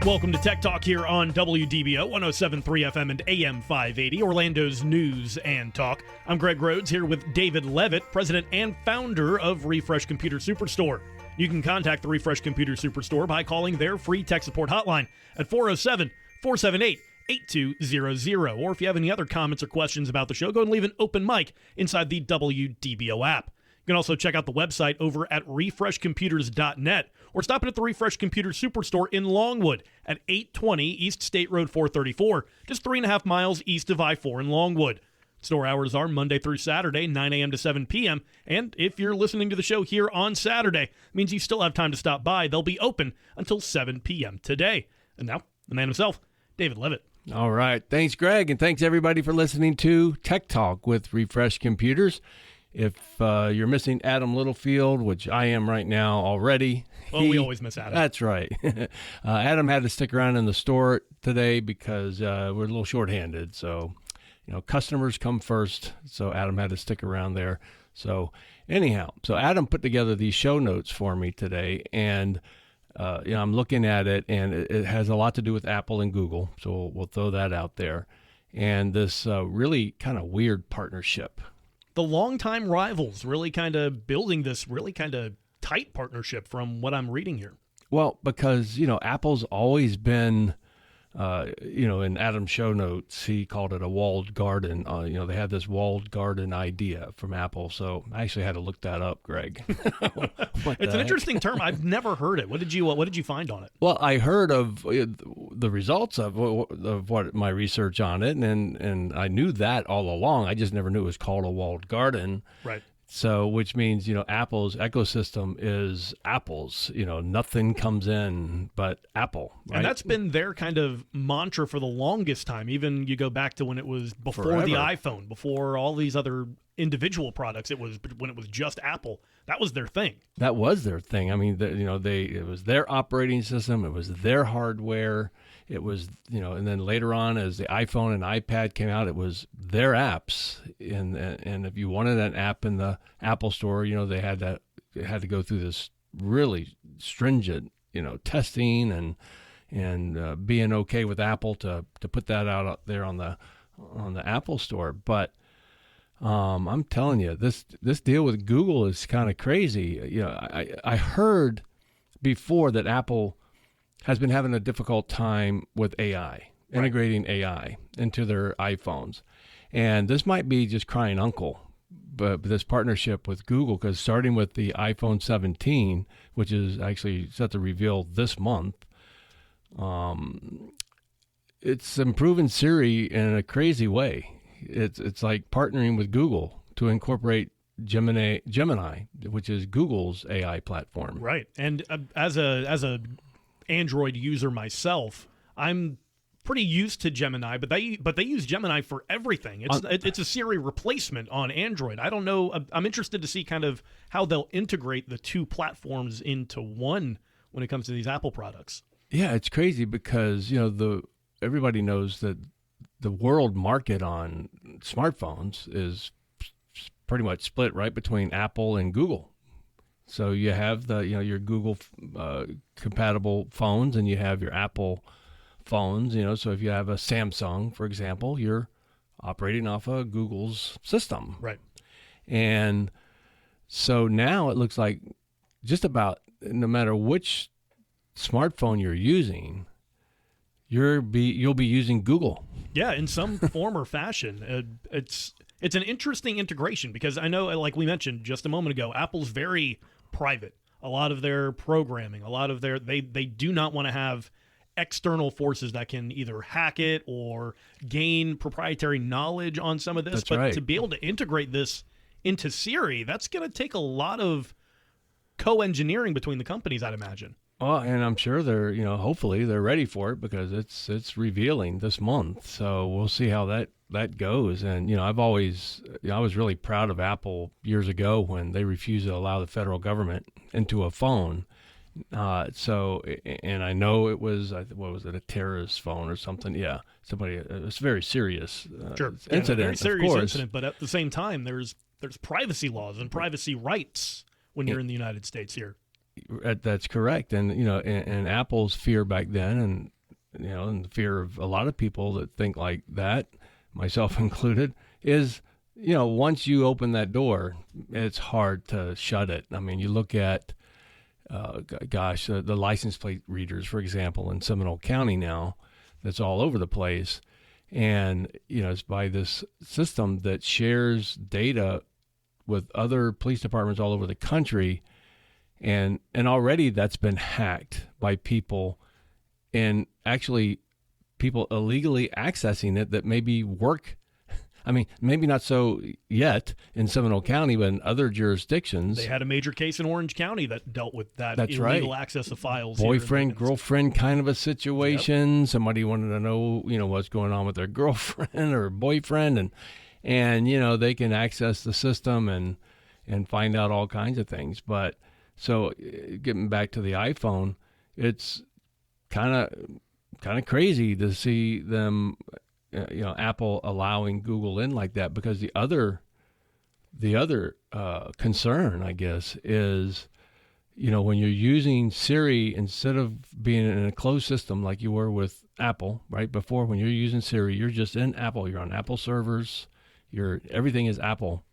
Welcome to Tech Talk here on WDBO 107.3 FM and AM 580, Orlando's news and talk. I'm Greg Rhodes here with David Leavitt, president and founder of Refresh Computer Superstore. You can contact the Refresh Computer Superstore by calling their free tech support hotline at 407-478-8200. Or if you have any other comments or questions about the show, go and leave an open mic inside the WDBO app. You can also check out the website over at refreshcomputers.net or stop in at the Refresh Computer Superstore in Longwood at 820 East State Road 434, just 3.5 miles east of I-4 in Longwood. Store hours are Monday through Saturday, 9 a.m. to 7 p.m. And if you're listening to the show here on Saturday, it means you still have time to stop by. They'll be open until 7 p.m. today. And now, the man himself, David Leavitt. All right. Thanks, Greg, and thanks, everybody, for listening to Tech Talk with Refresh Computers. If you're missing Adam Littlefield, which I am right now already. Well, we always miss Adam. That's right. Adam had to stick around in the store today because we're a little shorthanded. So, customers come first. So Adam had to stick around there. So anyhow, Adam put together these show notes for me today. And, I'm looking at it, and it has a lot to do with Apple and Google. So we'll throw that out there. And this really kind of weird partnership. The longtime rivals really kind of building this really kind of tight partnership from what I'm reading here. Well, because, Apple's always been, in Adam's show notes, he called it a walled garden. They had this walled garden idea from Apple. So I actually had to look that up, Greg. It's an interesting term. I've never heard it. What did you find on it? Well, I heard of the results of what my research on it, and I knew that all along. I just never knew it was called a walled garden. Right. So, which means, Apple's ecosystem is Apple's, nothing comes in but Apple. Right? And that's been their kind of mantra for the longest time. Even you go back to when it was before Forever. the iPhone, before all these other individual products. It was when it was just Apple. That was their thing. That was their thing. I mean, it was their operating system. It was their hardware. It was, and then later on, as the iPhone and iPad came out, it was their apps. And if you wanted an app in the Apple Store, they had to go through this really stringent, testing and being okay with Apple to put that out there on the Apple Store. But I'm telling you, this deal with Google is kind of crazy. I heard before that Apple has been having a difficult time with AI, integrating AI into their iPhones. And this might be just crying uncle, but this partnership with Google, because starting with the iPhone 17, which is actually set to reveal this month, it's improving Siri in a crazy way. It's like partnering with Google to incorporate Gemini, which is Google's AI platform. Right. And as a Android user myself, I'm pretty used to Gemini, but they use Gemini for everything. It's a Siri replacement on Android. I don't know. I'm interested to see kind of how they'll integrate the two platforms into one when it comes to these Apple products. Yeah, it's crazy because everybody knows that the world market on smartphones is pretty much split right between Apple and Google. So you have your Google compatible phones, and you have your Apple phones. So if you have a Samsung, for example, you're operating off of Google's system. Right. And so now it looks like just about no matter which smartphone you're using, you'll be using Google. Yeah, in some form or fashion. It's an interesting integration because I know, like we mentioned just a moment ago, Apple's very private. A lot of their programming, they do not want to have external forces that can either hack it or gain proprietary knowledge on some of this. That's but right. To be able to integrate this into Siri, that's going to take a lot of co-engineering between the companies, I'd imagine. Oh, and I'm sure they're, hopefully they're ready for it because it's revealing this month. So we'll see how that goes. And, I was really proud of Apple years ago when they refused to allow the federal government into a phone. And I know it was, what was it, a terrorist phone or something? Yeah, it was a very serious incident, very serious of course. incident. But at the same time, there's privacy laws and privacy rights when you're in the United States here. That's correct. And, and Apple's fear back then, and and the fear of a lot of people that think like that, myself included, is, once you open that door, it's hard to shut it. I mean, you look at, the license plate readers, for example, in Seminole County now, that's all over the place. And, it's by this system that shares data with other police departments all over the country. And already that's been hacked by people, and actually people illegally accessing it that maybe work. I mean, maybe not so yet in Seminole County, but in other jurisdictions. They had a major case in Orange County that dealt with that. That's illegal right. access of files. Boyfriend, girlfriend kind of a situation. Yep. Somebody wanted to know, what's going on with their girlfriend or boyfriend. And they can access the system and find out all kinds of things. But so getting back to the iPhone, it's kind of crazy to see them, Apple allowing Google in like that, because the other concern, I guess, is, when you're using Siri, instead of being in a closed system like you were with Apple, right? Before, when you're using Siri, you're just in Apple, you're on Apple servers, everything is Apple.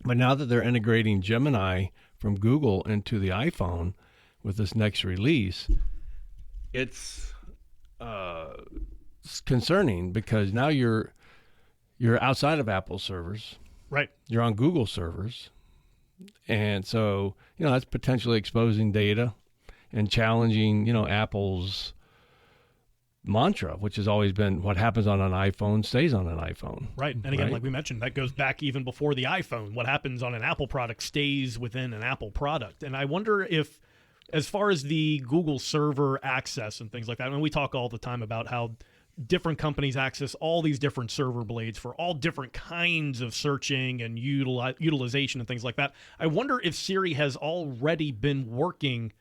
But now that they're integrating Gemini from Google into the iPhone with this next release, it's concerning, because now you're outside of Apple servers. Right. You're on Google servers. And so, that's potentially exposing data and challenging, Apple's mantra, which has always been what happens on an iPhone stays on an iPhone. Right. And again, like we mentioned, that goes back even before the iPhone. What happens on an Apple product stays within an Apple product. And I wonder if, as far as the Google server access and things like that, I mean, we talk all the time about how different companies access all these different server blades for all different kinds of searching and utilization and things like that. I wonder if Siri has already been working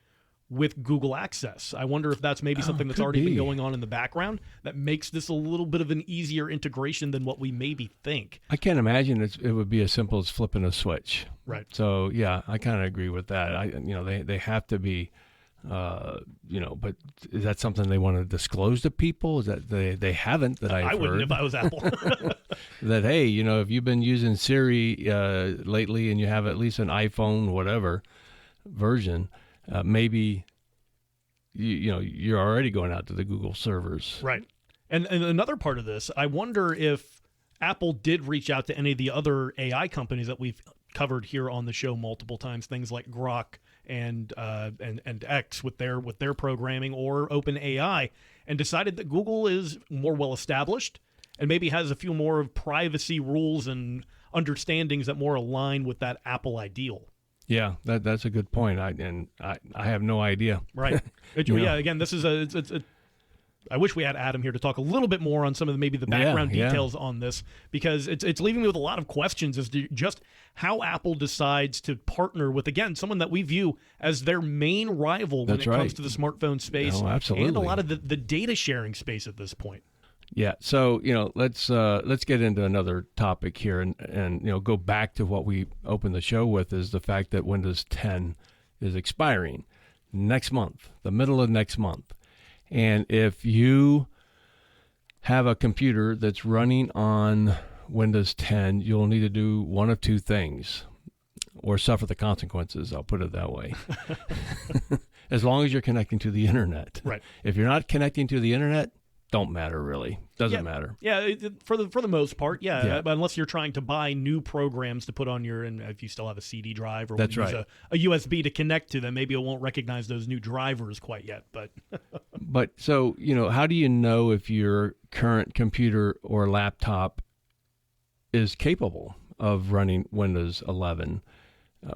with Google Access. I wonder if that's maybe something that's already been going on in the background that makes this a little bit of an easier integration than what we maybe think. I can't imagine it would be as simple as flipping a switch. Right. So, yeah, I kind of agree with that. They have to be, but is that something they want to disclose to people? Is that they haven't, that I've heard? I wouldn't if I was Apple. That, hey, if you've been using Siri lately and you have at least an iPhone, whatever version, maybe you're already going out to the Google servers. Right. And another part of this, I wonder if Apple did reach out to any of the other AI companies that we've covered here on the show multiple times, things like Grok and X with their programming, or OpenAI, and decided that Google is more well established and maybe has a few more of privacy rules and understandings that more align with that Apple ideal. Yeah, that's a good point. I have no idea. Right. Yeah. Again, this is I wish we had Adam here to talk a little bit more on some of the background details on this, because it's leaving me with a lot of questions as to just how Apple decides to partner with, again, someone that we view as their main rival when it comes to the smartphone space. Oh, absolutely. And a lot of the data sharing space at this point. Yeah. So, let's get into another topic here and go back to what we opened the show with, is the fact that Windows 10 is expiring next month, the middle of next month. And if you have a computer that's running on Windows 10, you'll need to do one of two things, or suffer the consequences. I'll put it that way. As long as you're connecting to the internet. Right. If you're not connecting to the internet, don't matter really. Doesn't matter. Yeah, for the most part, yeah. Unless you're trying to buy new programs to put on and if you still have a CD drive or use a USB to connect to them, maybe it won't recognize those new drivers quite yet. But so, how do you know if your current computer or laptop is capable of running Windows 11?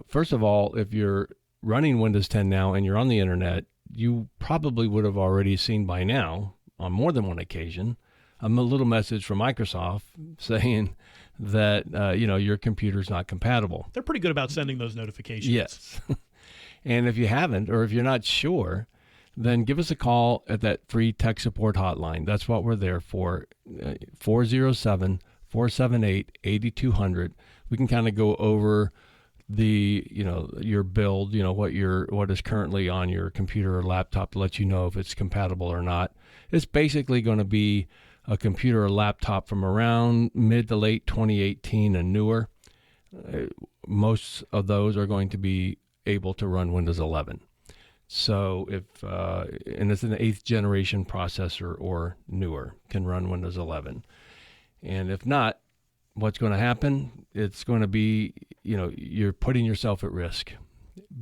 First of all, if you're running Windows 10 now and you're on the internet, you probably would have already seen by now, on more than one occasion, a little message from Microsoft saying that your computer's not compatible. They're pretty good about sending those notifications. Yes. And if you haven't, or if you're not sure, then give us a call at that free tech support hotline. That's what we're there for, 407-478-8200. We can kind of go over your build, what is currently on your computer or laptop to let you know if it's compatible or not. It's basically going to be a computer or laptop from around mid to late 2018 and newer. Most of those are going to be able to run Windows 11. So and it's an 8th generation processor or newer, can run Windows 11. And if not, what's going to happen? It's going to be, you're putting yourself at risk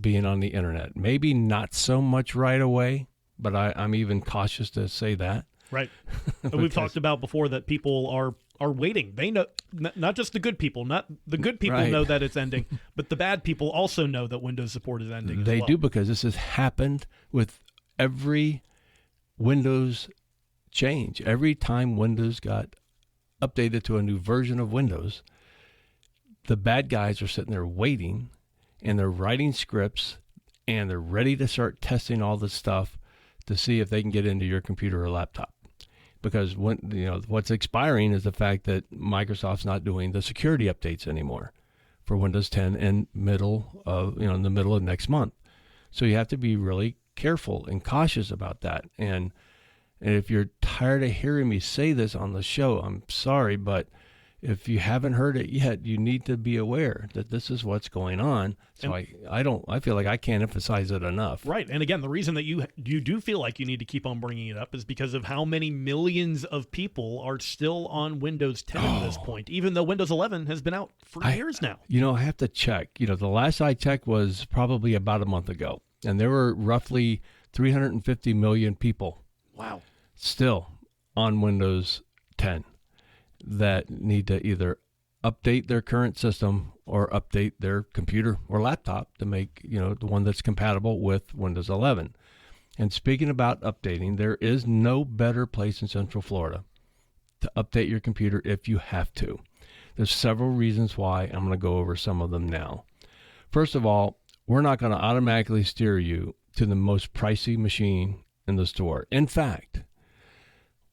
being on the internet. Maybe not so much right away, but I'm even cautious to say that. Right. We've talked about before that people are waiting. They know, not just the good people, not the good people Right. know that it's ending, but the bad people also know that Windows support is ending. They as well. do, because this has happened with every Windows change. Every time Windows got updated to a new version of Windows, the bad guys are sitting there waiting, and they're writing scripts, and they're ready to start testing all this stuff to see if they can get into your computer or laptop. Because what's expiring is the fact that Microsoft's not doing the security updates anymore for Windows 10 in the middle of next month. So you have to be really careful and cautious about that. And if you're tired of hearing me say this on the show, I'm sorry, but if you haven't heard it yet, you need to be aware that this is what's going on. So I feel like I can't emphasize it enough. Right. And again, the reason that you do feel like you need to keep on bringing it up is because of how many millions of people are still on Windows 10 at this point, even though Windows 11 has been out for years now. I have to check. The last I checked was probably about a month ago, and there were roughly 350 million people. Wow. Still on Windows 10 that need to either update their current system or update their computer or laptop to make, the one that's compatible with Windows 11. And speaking about updating, there is no better place in Central Florida to update your computer if you have to. There's several reasons why. I'm going to go over some of them now. First of all, we're not going to automatically steer you to the most pricey machine in the store. In fact,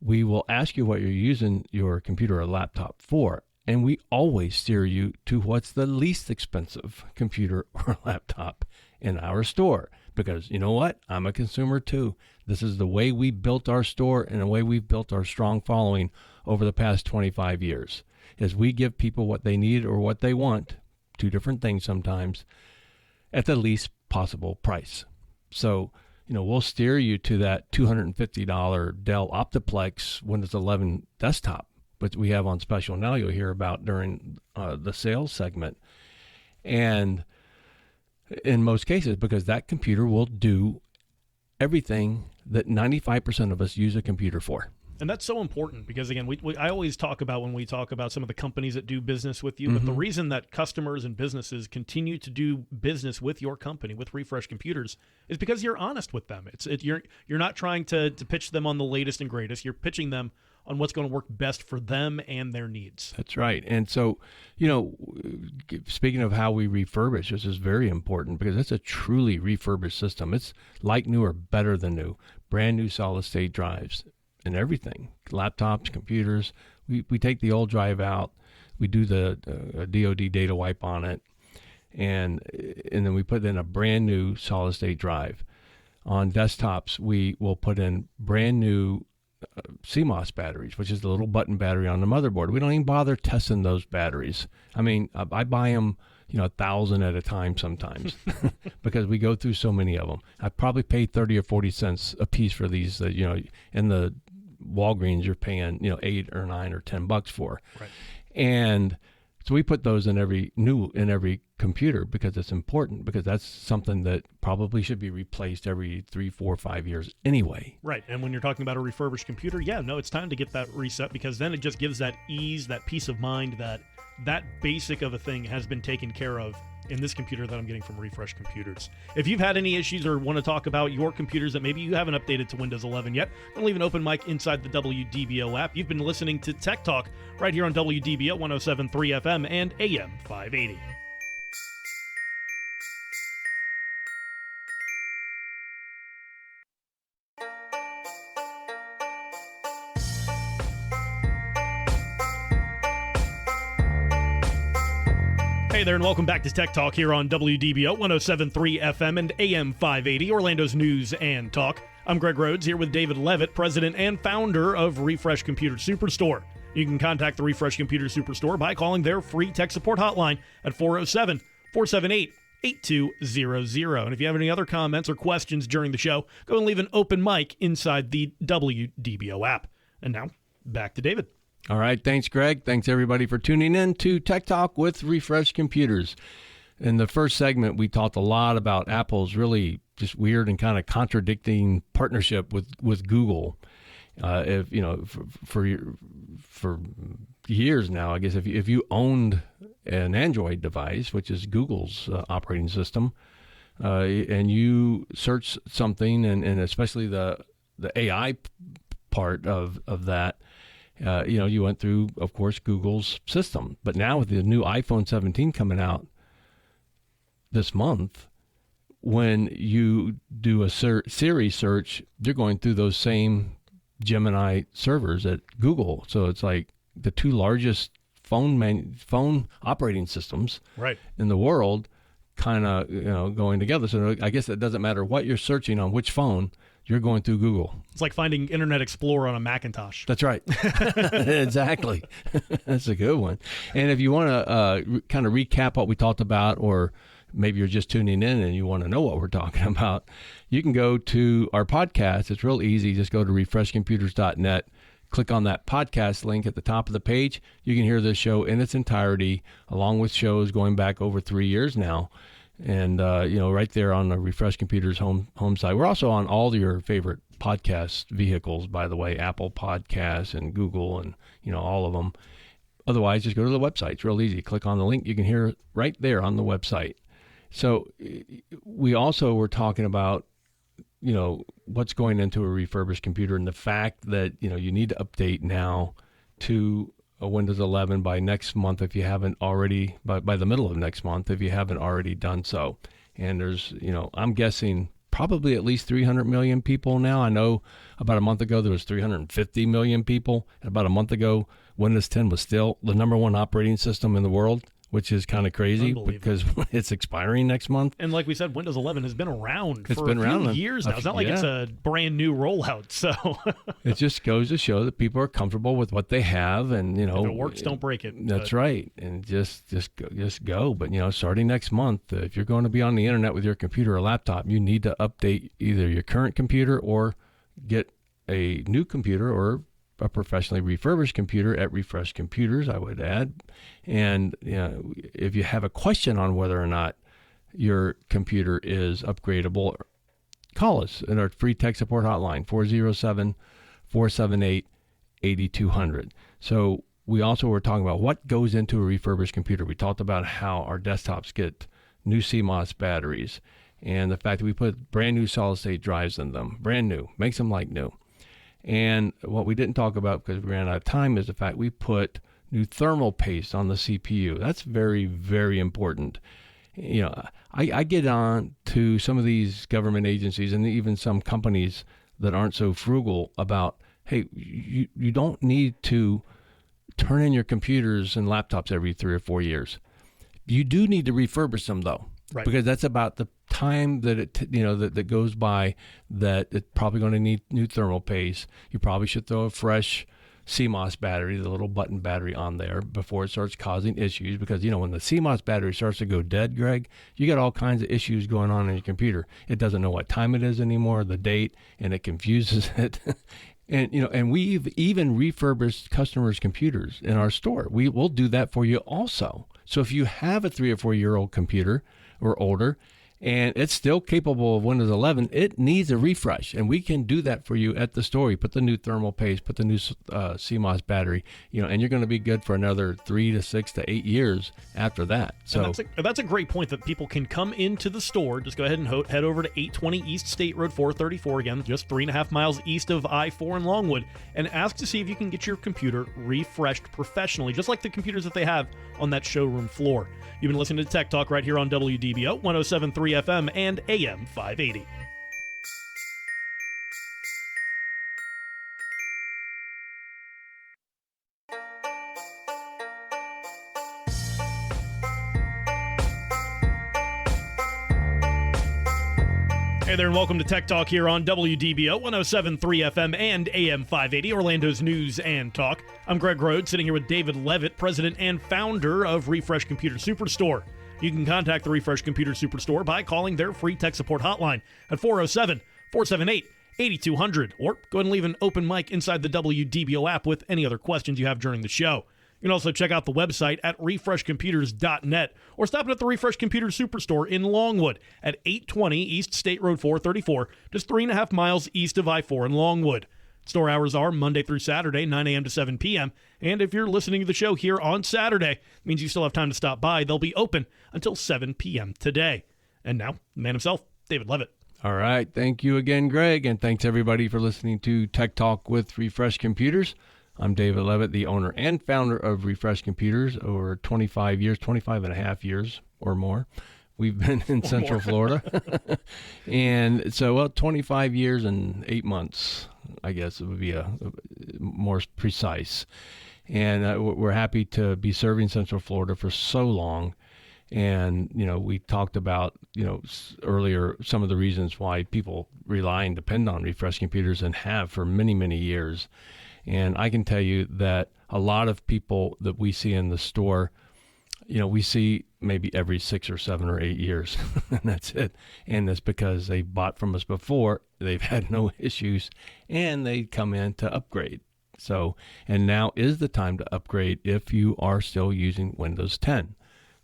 we will ask you what you're using your computer or laptop for, and we always steer you to what's the least expensive computer or laptop in our store. Because you know what? I'm a consumer too. This is the way we built our store and the way we've built our strong following over the past 25 years. Is we give people what they need or what they want, two different things sometimes, at the least possible price. So, we'll steer you to that $250 Dell Optiplex Windows 11 desktop, which we have on special now. You'll hear about during the sales segment. And in most cases, because that computer will do everything that 95% of us use a computer for. And that's so important because, again, I always talk about when we talk about some of the companies that do business with you, but the reason that customers and businesses continue to do business with your company, with Refresh Computers, is because you're honest with them. You're not trying to pitch them on the latest and greatest. You're pitching them on what's going to work best for them and their needs. That's right. And so, speaking of how we refurbish, this is very important because it's a truly refurbished system. It's like new or better than new, brand new solid state drives and everything, laptops, computers. We take the old drive out. We do the DoD data wipe on it. And then we put in a brand new solid state drive. On desktops, we will put in brand new CMOS batteries, which is the little button battery on the motherboard. We don't even bother testing those batteries. I mean, I buy them, 1,000 at a time sometimes because we go through so many of them. I probably paid 30 or 40 cents a piece for these, in the Walgreens you're paying, $8 or $9 or $10 for. Right. And so we put those in every computer because it's important, because that's something that probably should be replaced every 3, 4, 5 years anyway. Right. And when you're talking about a refurbished computer, it's time to get that reset, because then it just gives that ease, that peace of mind that basic of a thing has been taken care of in this computer that I'm getting from Refresh Computers. If you've had any issues or want to talk about your computers that maybe you haven't updated to Windows 11 yet, we'll leave an open mic inside the WDBO app. You've been listening to Tech Talk right here on WDBO 107.3 FM and AM 580. Hey, Hey there, and welcome back to Tech Talk here on WDBO 107.3 FM and AM 580, Orlando's news and talk. I'm Greg Rhodes here with David Leavitt, president and founder of Refresh Computer Superstore. You can contact the Refresh Computer Superstore by calling their free tech support hotline at 407-478-8200. And if you have any other comments or questions during the show, go and leave an open mic inside the WDBO app. And now, back to David. All right. Thanks, Greg. Thanks, everybody, for tuning in to Tech Talk with Refresh Computers. In the first segment, we talked a lot about Apple's really just weird and kind of contradicting partnership with Google. If you know, for years now, I guess if you owned an Android device, which is Google's operating system, and you search something, and especially the AI part of that. You went through, of course, Google's system. But now with the new iPhone 17 coming out this month, when you do a Siri search, you're going through those same Gemini servers at Google. So it's like the two largest phone operating systems in the world kind of going together. So I guess it doesn't matter what you're searching on which phone. You're going through Google. It's like finding Internet Explorer on a Macintosh. That's right. Exactly. That's a good one. And if you want to kind of recap what we talked about, or maybe you're just tuning in and you want to know what we're talking about, you can go to our podcast. It's real easy. Just go to refreshcomputers.net. Click on that podcast link at the top of the page. You can hear this show in its entirety, along with shows going back over 3 years now. And, right there on the Refresh Computers home site. We're also on all your favorite podcast vehicles, by the way, Apple Podcasts and Google and, all of them. Otherwise, just go to the website. It's real easy. Click on the link. You can hear it right there on the website. So we also were talking about, what's going into a refurbished computer and the fact that, you need to update now to a Windows 11 by next month if you haven't already, by the middle of next month if you haven't already done so. And there's, I'm guessing probably at least 300 million people now. I know about a month ago there was 350 million people. And about a month ago, Windows 10 was still the number one operating system in the world, which is kind of crazy because it's expiring next month. And like we said, Windows 11 has been around for a few years now. It's not like it's a brand new rollout. So it just goes to show that people are comfortable with what they have, and if it works, don't break it. That's right, and just go. But starting next month, if you're going to be on the internet with your computer or laptop, you need to update either your current computer or get a new computer or a professionally refurbished computer at Refresh Computers, I would add. And if you have a question on whether or not your computer is upgradable, call us at our free tech support hotline, 407-478-8200. So we also were talking about what goes into a refurbished computer. We talked about how our desktops get new CMOS batteries and the fact that we put brand new solid-state drives in them, brand new, makes them like new. And what we didn't talk about because we ran out of time is the fact we put new thermal paste on the CPU. That's very, very important. I get on to some of these government agencies and even some companies that aren't so frugal about, hey, you don't need to turn in your computers and laptops every 3 or 4 years. You do need to refurbish them, though. Right. Because that's about the time that that goes by that it's probably going to need new thermal paste. You probably should throw a fresh CMOS battery, the little button battery, on there before it starts causing issues. Because when the CMOS battery starts to go dead, Greg, you got all kinds of issues going on in your computer. It doesn't know what time it is anymore, the date, and it confuses it. And we've even refurbished customers' computers in our store. We'll do that for you also. So if you have a 3 or 4 year old computer or older, and it's still capable of Windows 11, it needs a refresh, and we can do that for you at the store. You put the new thermal paste, put the new CMOS battery, and you're going to be good for another 3 to 6 to 8 years after that. So that's a great point that people can come into the store. Just go ahead and head over to 820 East State Road 434, again, just 3.5 miles east of I-4 in Longwood, and ask to see if you can get your computer refreshed professionally, just like the computers that they have on that showroom floor. You've been listening to Tech Talk right here on WDBO 107.3 FM and AM 580. Hey there, and welcome to Tech Talk here on WDBO 107.3 FM and AM 580, Orlando's news and talk. I'm Greg Rhodes, sitting here with David Leavitt, president and founder of Refresh Computer Superstore. You can contact the Refresh Computer Superstore by calling their free tech support hotline at 407-478-8200, or go ahead and leave an open mic inside the WDBO app with any other questions you have during the show. You can also check out the website at refreshcomputers.net or stop in at the Refresh Computer Superstore in Longwood at 820 East State Road 434, just 3.5 miles east of I-4 in Longwood. Store hours are Monday through Saturday, 9 a.m. to 7 p.m. And if you're listening to the show here on Saturday, it means you still have time to stop by. They'll be open until 7 p.m. today. And now, the man himself, David Leavitt. All right. Thank you again, Greg. And thanks, everybody, for listening to Tech Talk with Refresh Computers. I'm David Leavitt, the owner and founder of Refresh Computers. Over 25 and a half years or more. We've been in Central Florida. And so, 25 years and 8 months, I guess it would be a more precise. And we're happy to be serving Central Florida for so long. And, we talked about, earlier some of the reasons why people rely and depend on Refresh Computers and have for many, many years. And I can tell you that a lot of people that we see in the store, we see maybe every 6 or 7 or 8 years, and that's it. And that's because they bought from us before, they've had no issues, and they come in to upgrade. So, and now is the time to upgrade if you are still using Windows 10.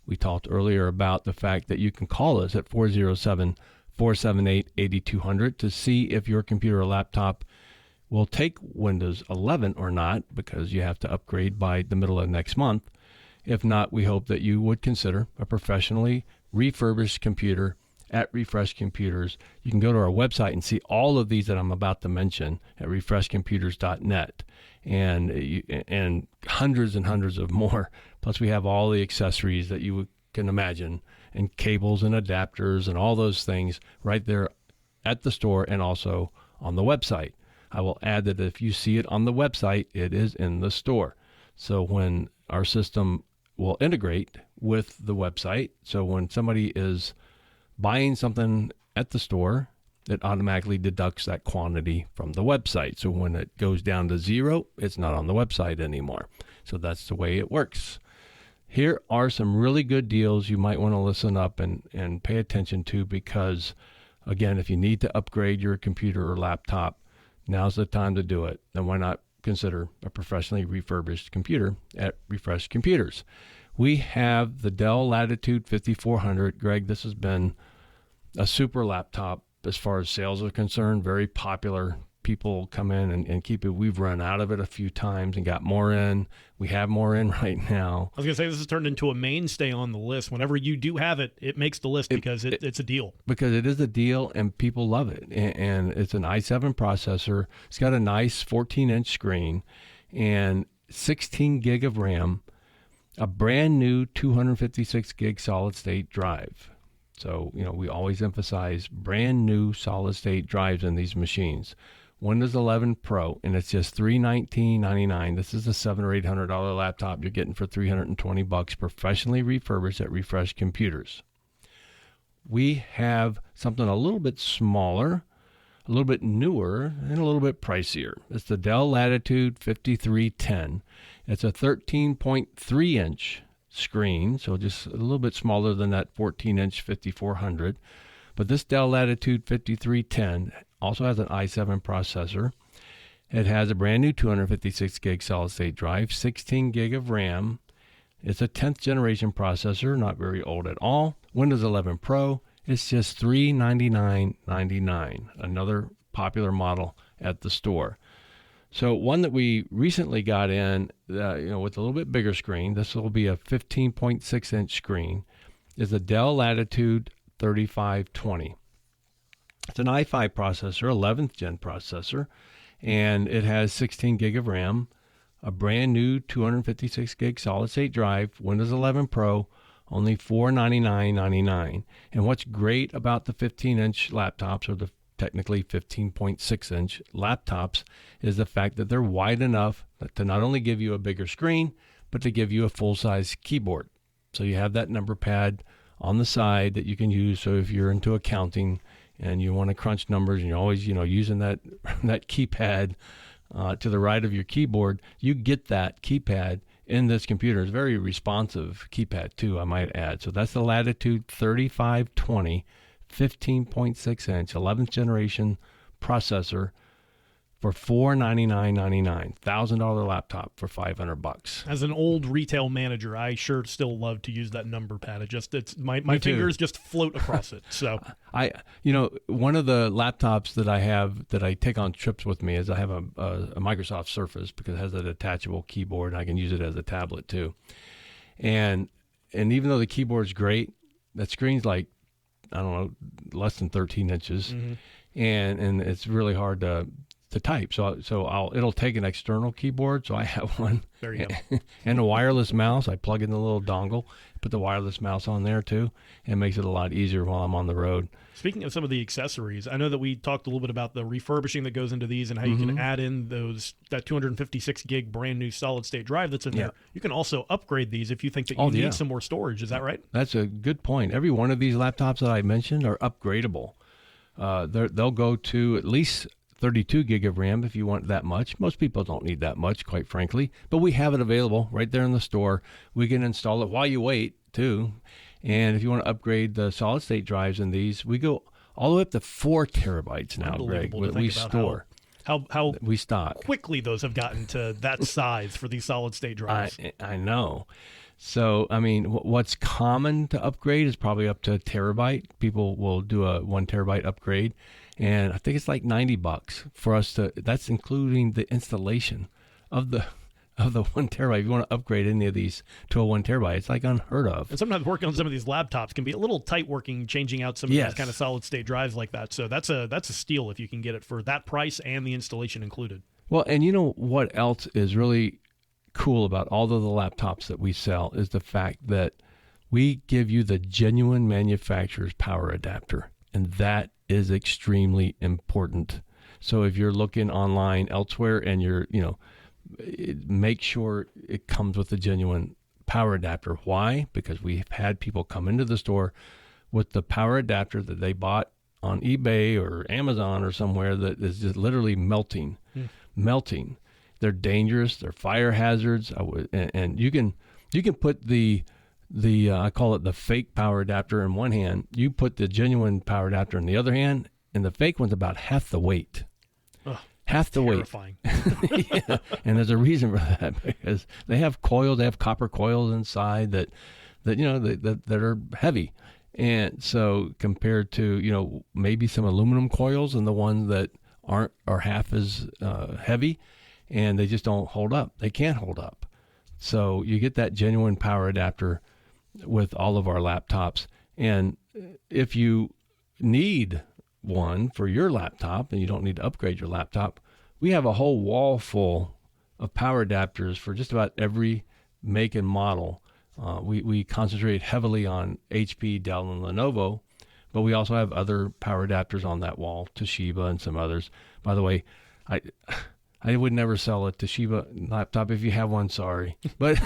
We talked earlier about the fact that you can call us at 407-478-8200 to see if your computer or laptop will take Windows 11 or not, because you have to upgrade by the middle of next month. If not, we hope that you would consider a professionally refurbished computer at Refresh Computers. You can go to our website and see all of these that I'm about to mention at refreshcomputers.net, and hundreds and hundreds of more. Plus, we have all the accessories that you can imagine, and cables and adapters and all those things right there at the store and also on the website. I will add that if you see it on the website, it is in the store. So when our system will integrate with the website, so when somebody is buying something at the store, it automatically deducts that quantity from the website. So when it goes down to zero, it's not on the website anymore. So that's the way it works. Here are some really good deals you might want to listen up and pay attention to, because, again, if you need to upgrade your computer or laptop, now's the time to do it. And why not consider a professionally refurbished computer at Refresh Computers? We have the Dell Latitude 5400. Greg, this has been a super laptop as far as sales are concerned, very popular. People come in and keep it. We've run out of it a few times and got more in. We have more in right now. I was going to say, this has turned into a mainstay on the list. Whenever you do have it, it makes the list because it's a deal. Because it is a deal and people love it. And it's an i7 processor. It's got a nice 14-inch screen and 16 gig of RAM, a brand new 256 gig solid state drive. So, we always emphasize brand new solid state drives in these machines. Windows 11 Pro, and it's just $319.99. This is a $700 or $800 laptop you're getting for $320, professionally refurbished at Refresh Computers. We have something a little bit smaller, a little bit newer, and a little bit pricier. It's the Dell Latitude 5310. It's a 13.3-inch screen, so just a little bit smaller than that 14-inch 5400. But this Dell Latitude 5310 also has an i7 processor. It has a brand new 256 gig solid state drive, 16 gig of RAM. It's a 10th generation processor, not very old at all. Windows 11 Pro, it's just $399.99. Another popular model at the store. So one that we recently got in, with a little bit bigger screen, this will be a 15.6-inch screen, is the Dell Latitude 3520. It's an i5 processor, 11th gen processor, and it has 16 gig of RAM, a brand new 256 gig solid state drive, Windows 11 Pro, only $499.99. And what's great about the 15-inch laptops, or the technically 15.6-inch laptops, is the fact that they're wide enough to not only give you a bigger screen, but to give you a full-size keyboard. So you have that number pad on the side that you can use. So if you're into accounting and you want to crunch numbers, and you're always, using that keypad to the right of your keyboard, you get that keypad in this computer. It's a very responsive keypad too, I might add. So that's the Latitude 3520, 15.6 inch, 11th generation processor for $499.99. $1,000 laptop for $500. As an old retail manager, I sure still love to use that number pad. It's my fingers just float across it. So one of the laptops that I have that I take on trips with me is I have a Microsoft Surface, because it has a detachable keyboard. I can use it as a tablet too. And even though the keyboard's great, that screen's like, I don't know, less than 13 inches. Mm-hmm. And it's really hard to type. So it'll take an external keyboard. So I have one. There you go. And a wireless mouse. I plug in the little dongle, put the wireless mouse on there too, and it makes it a lot easier while I'm on the road. Speaking of some of the accessories, I know that we talked a little bit about the refurbishing that goes into these and how you can add in that 256 gig brand new solid state drive that's in there. You can also upgrade these if you think that you need some more storage. Is that right? That's a good point. Every one of these laptops that I mentioned are upgradable. They'll go to at least 32 gig of RAM if you want that much. Most people don't need that much, quite frankly, but we have it available right there in the store. We can install it while you wait too. And if you want to upgrade the solid state drives in these, we go all the way up to 4 terabytes now, Greg. We store. How we stock quickly those have gotten to that size for these solid state drives. I know. So, I mean, what's common to upgrade is probably up to a terabyte. People will do a 1 terabyte upgrade, and I think it's like $90 for us to. That's including the installation of the 1 terabyte. If you want to upgrade any of these to a 1 terabyte, it's like unheard of. And sometimes working on some of these laptops can be a little tight working, changing out some of these kind of solid state drives like that. So that's a steal if you can get it for that price and the installation included. Well, and you know what else is really cool about all of the laptops that we sell is the fact that we give you the genuine manufacturer's power adapter, and that is extremely important. So if you're looking online elsewhere and you're, make sure it comes with a genuine power adapter. Why? Because we've had people come into the store with the power adapter that they bought on eBay or Amazon or somewhere that is just literally melting. They're dangerous. They're fire hazards. And you can put the I call it the fake power adapter in one hand. You put the genuine power adapter in the other hand, and the fake one's about half the weight. Half the terrifying. Weight. Yeah. And there's a reason for that, because they have coils. They have copper coils inside that are heavy. And so compared to maybe some aluminum coils and the ones that are half as heavy, and they just don't hold up. They can't hold up. So you get that genuine power adapter with all of our laptops. And if you need one for your laptop and you don't need to upgrade your laptop, we have a whole wall full of power adapters for just about every make and model. We concentrate heavily on HP, Dell, and Lenovo, but we also have other power adapters on that wall, Toshiba and some others. By the way, I would never sell a Toshiba laptop. If you have one, sorry. But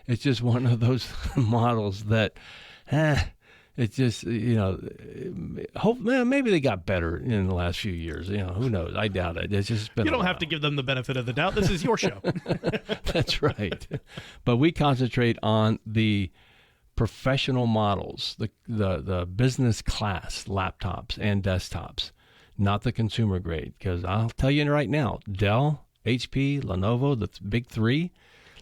it's just one of those models that, it's just, maybe they got better in the last few years. Who knows? I doubt it. It's just been You don't have to give them the benefit of the doubt. This is your show. That's right. But we concentrate on the professional models, the business class laptops and desktops, not the consumer grade. Because I'll tell you right now, Dell, HP, Lenovo, the big three,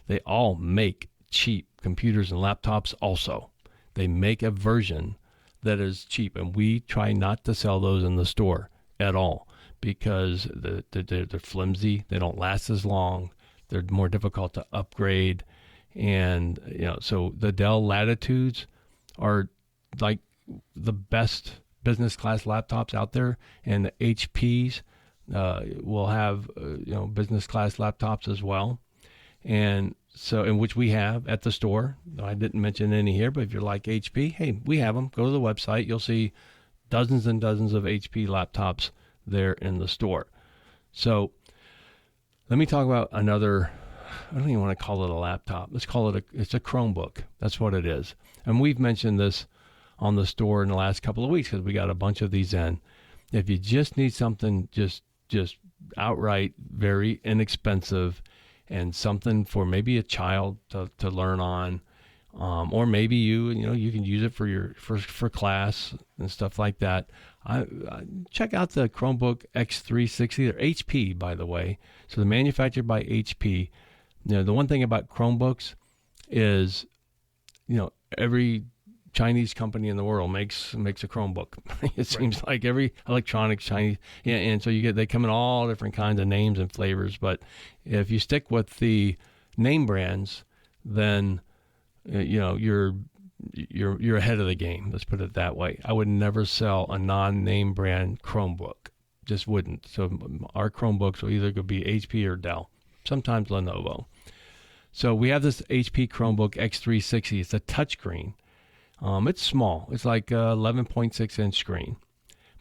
they all make cheap computers and laptops also. They make a version that is cheap, and we try not to sell those in the store at all because they're flimsy. They don't last as long. They're more difficult to upgrade. And, so the Dell Latitudes are like the best business class laptops out there, and the HPs will have, business class laptops as well. And so, in which we have at the store. I didn't mention any here, but if you're like HP, hey, we have them. Go to the website. You'll see dozens and dozens of HP laptops there in the store. So let me talk about another, I don't even want to call it a laptop. Let's call it it's a Chromebook. That's what it is. And we've mentioned this on the store in the last couple of weeks because we got a bunch of these in. If you just need something just outright very inexpensive and something for maybe a child to learn on, or maybe you can use it for class and stuff like that. I check out the Chromebook X360. They're HP, by the way, so they're manufactured by HP. The one thing about Chromebooks is, every Chinese company in the world makes a Chromebook. It seems like every electronics Chinese, and so they come in all different kinds of names and flavors. But if you stick with the name brands, then you're ahead of the game. Let's put it that way. I would never sell a non-name brand Chromebook. Just wouldn't. So our Chromebooks will either be HP or Dell, sometimes Lenovo. So we have this HP Chromebook X360. It's a touchscreen. It's small. It's like 11.6 inch screen,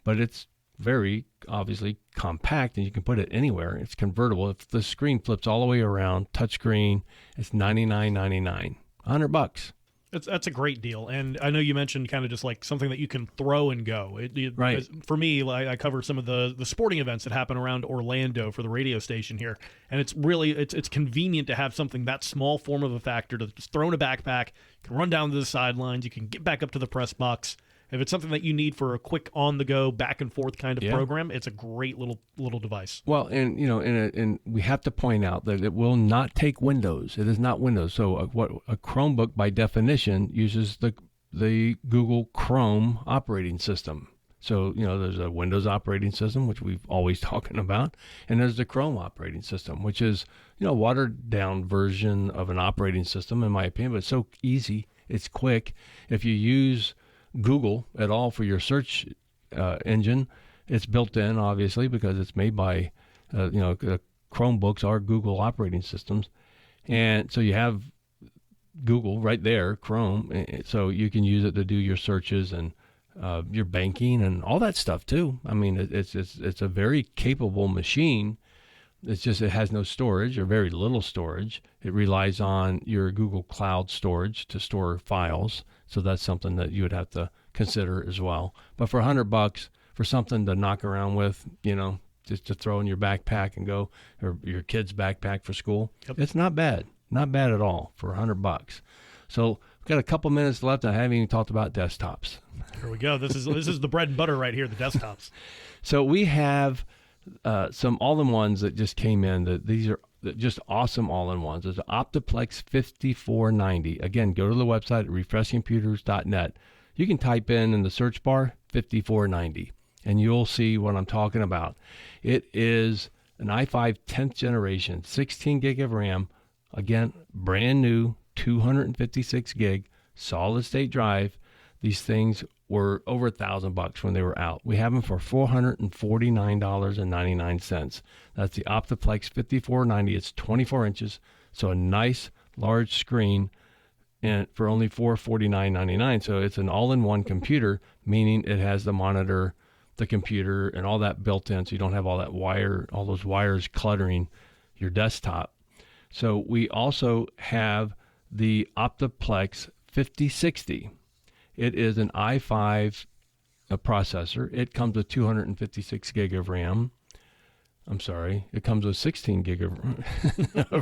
but it's very obviously compact and you can put it anywhere. It's convertible. If the screen flips all the way around, touchscreen, it's $99.99, $100. That's a great deal. And I know you mentioned kind of just like something that you can throw and go. Right. For me, I cover some of the sporting events that happen around Orlando for the radio station here. And it's really, it's convenient to have something that small form of a factor to just throw in a backpack. You can run down to the sidelines. You can get back up to the press box. If it's something that you need for a quick on-the-go, back-and-forth kind of program, it's a great little device. Well, and and we have to point out that it will not take Windows. It is not Windows. So a Chromebook, by definition, uses the Google Chrome operating system. So there's a Windows operating system, which we've always talking about, and there's the Chrome operating system, which is a watered-down version of an operating system, in my opinion. But it's so easy. It's quick. If you use Google at all for your search engine, it's built in, obviously, because it's made by Chromebooks are Google operating systems, and so you have Google right there, Chrome, so you can use it to do your searches and your banking and all that stuff too. I mean, it's a very capable machine. It's just it has no storage or very little storage. It relies on your Google Cloud storage to store files. So that's something that you would have to consider as well. But for $100, for something to knock around with, just to throw in your backpack and go, or your kid's backpack for school, It's not bad. Not bad at all for $100. So we've got a couple minutes left. I haven't even talked about desktops. Here we go. This is the bread and butter right here, the desktops. So we have some all-in-ones that just came in. These are just awesome all-in-ones. There's an Optiplex 5490. Again, go to the website at refreshcomputers.net. You can type in the search bar 5490, and you'll see what I'm talking about. It is an i5 10th generation, 16 gig of RAM. Again, brand new, 256 gig, solid-state drive. These things were over $1,000 when they were out. We have them for $449.99. That's the Optiplex 5490. It's 24 inches, so a nice large screen, and for only $449.99. So it's an all-in-one computer, meaning it has the monitor, the computer, and all that built in, so you don't have all those wires cluttering your desktop. So we also have the Optiplex 5060. It is an i5 processor. It comes with 256 gig of RAM. I'm sorry, it comes with 16 gig of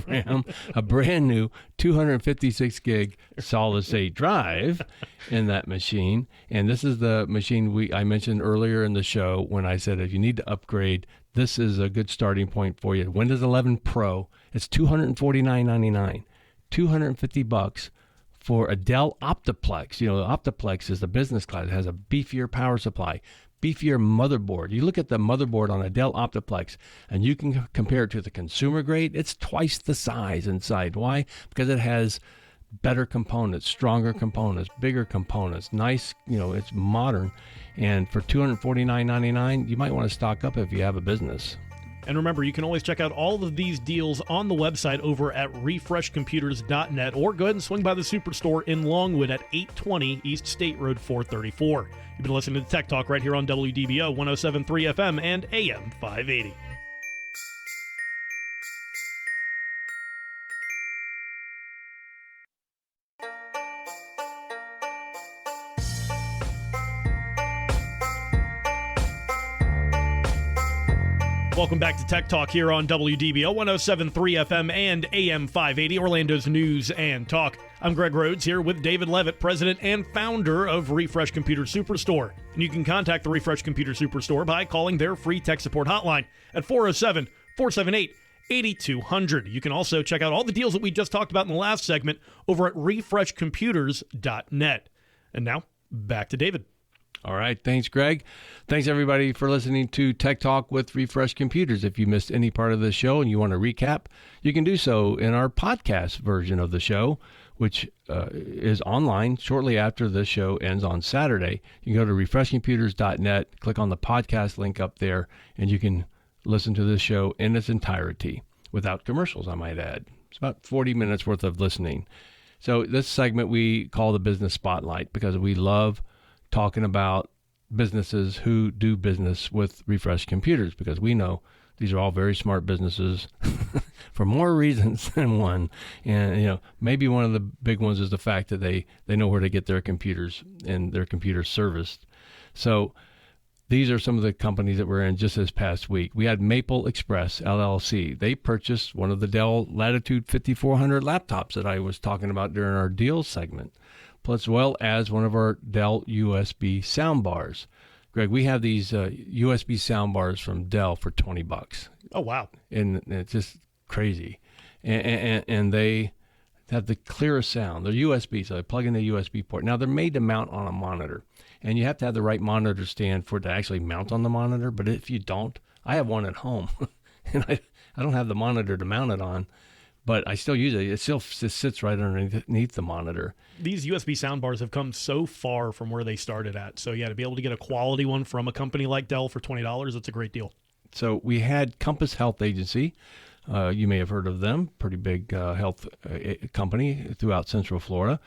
RAM, a brand new 256 gig solid state drive in that machine. And this is the machine I mentioned earlier in the show when I said if you need to upgrade, this is a good starting point for you. Windows 11 Pro, it's $249.99, $250 for a Dell Optiplex. The Optiplex is the business class. It has a beefier power supply, beefier motherboard. You look at the motherboard on a Dell Optiplex, and you can compare it to the consumer grade. It's twice the size inside. Why? Because it has better components, stronger components, bigger components, nice, it's modern. And for $249.99, you might want to stock up if you have a business. And remember, you can always check out all of these deals on the website over at refreshcomputers.net, or go ahead and swing by the Superstore in Longwood at 820 East State Road 434. You've been listening to Tech Talk right here on WDBO 107.3 FM and AM 580. Welcome back to Tech Talk here on WDBO 107.3 FM and AM 580, Orlando's news and talk. I'm Greg Rhodes here with David Leavitt, president and founder of Refresh Computer Superstore. And you can contact the Refresh Computer Superstore by calling their free tech support hotline at 407-478-8200. You can also check out all the deals that we just talked about in the last segment over at refreshcomputers.net. And now, back to David. All right. Thanks, Greg. Thanks, everybody, for listening to Tech Talk with Refresh Computers. If you missed any part of the show and you want to recap, you can do so in our podcast version of the show, which is online shortly after the show ends on Saturday. You can go to refreshcomputers.net, click on the podcast link up there, and you can listen to this show in its entirety without commercials, I might add. It's about 40 minutes worth of listening. So this segment we call the Business Spotlight because we love talking about businesses who do business with Refresh Computers, because we know these are all very smart businesses for more reasons than one. And, maybe one of the big ones is the fact that they know where to get their computers and their computers serviced. So these are some of the companies that were in just this past week. We had Maple Express, LLC. They purchased one of the Dell Latitude 5400 laptops that I was talking about during our deals segment, as well as one of our Dell USB soundbars. Greg, we have these USB soundbars from Dell for $20. Oh, wow. And it's just crazy. And they have the clearest sound. They're USB, so they plug in the USB port. Now, they're made to mount on a monitor, and you have to have the right monitor stand for it to actually mount on the monitor. But if you don't, I have one at home, and I don't have the monitor to mount it on. But I still use it. It still just sits right underneath the monitor. These USB soundbars have come so far from where they started at. So, yeah, to be able to get a quality one from a company like Dell for $20, it's a great deal. So we had Compass Health Agency. You may have heard of them. Pretty big health company throughout Central Florida.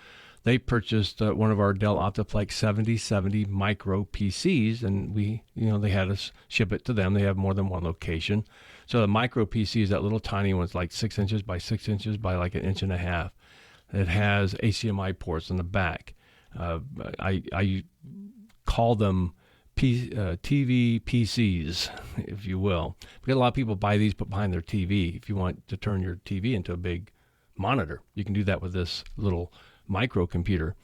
They purchased one of our Dell Optiplex 7070 micro PCs, and they had us ship it to them. They have more than one location. So the micro PC is that little tiny one. It's like 6 inches by 6 inches by like 1.5 inches. It has HDMI ports in the back. I call them TV PCs, if you will. Because a lot of people buy these, put behind their TV. If you want to turn your TV into a big monitor, you can do that with this little microcomputer.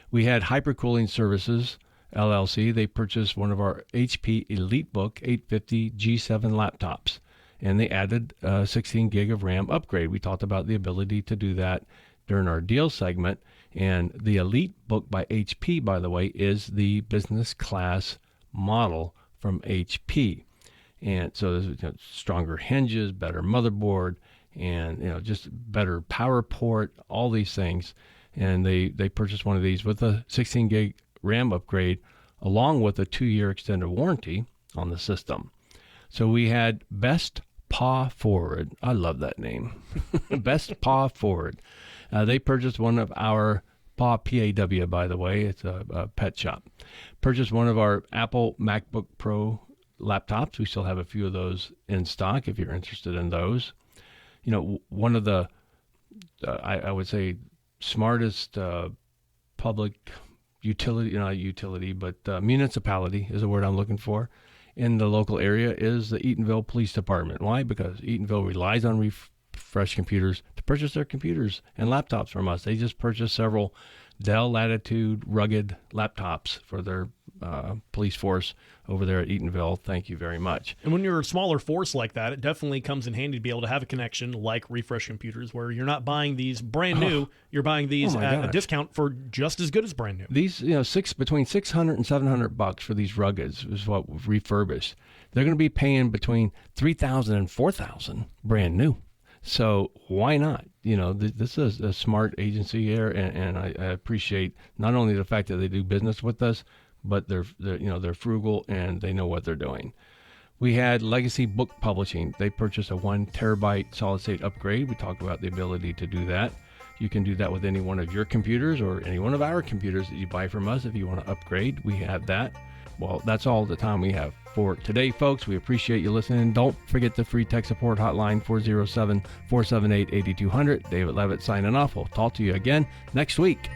We had Hypercooling Services, LLC. They purchased one of our HP EliteBook 850 G7 laptops, and they added a 16 gig of RAM upgrade. We talked about the ability to do that during our deal segment. And the EliteBook by HP, by the way, is the business class model from HP. And so there's stronger hinges, better motherboard, and just better power port, all these things. And they purchased one of these with a 16 gig RAM upgrade, along with a 2-year extended warranty on the system. So we had Best Paw Forward. I love that name. Best Paw Forward. They purchased one of our Paw, P-A-W, by the way. It's a pet shop. Purchased one of our Apple MacBook Pro laptops. We still have a few of those in stock if you're interested in those. One of the, I would say, smartest public utility, not utility, but municipality is the word I'm looking for, in the local area is the Eatonville Police Department. Why? Because Eatonville relies on Refresh Computers to purchase their computers and laptops from us. They just purchased several Dell Latitude rugged laptops for their police force over there at Eatonville. Thank you very much. And when you're a smaller force like that, it definitely comes in handy to be able to have a connection like Refresh Computers, where you're not buying these brand new, you're buying these at a discount for just as good as brand new. These, between $600 and $700 for these ruggeds is what we've refurbished. They're going to be paying between $3,000 and $4,000 brand new. So why not? This is a smart agency here, and I appreciate not only the fact that they do business with us, but they're frugal and they know what they're doing. We had Legacy Book Publishing. They purchased a 1 terabyte solid state upgrade. We talked about the ability to do that. You can do that with any one of your computers or any one of our computers that you buy from us if you want to upgrade. We have that. Well, that's all the time we have for today, folks. We appreciate you listening. Don't forget the free tech support hotline, 407-478-8200. David Leavitt signing off. We'll talk to you again next week.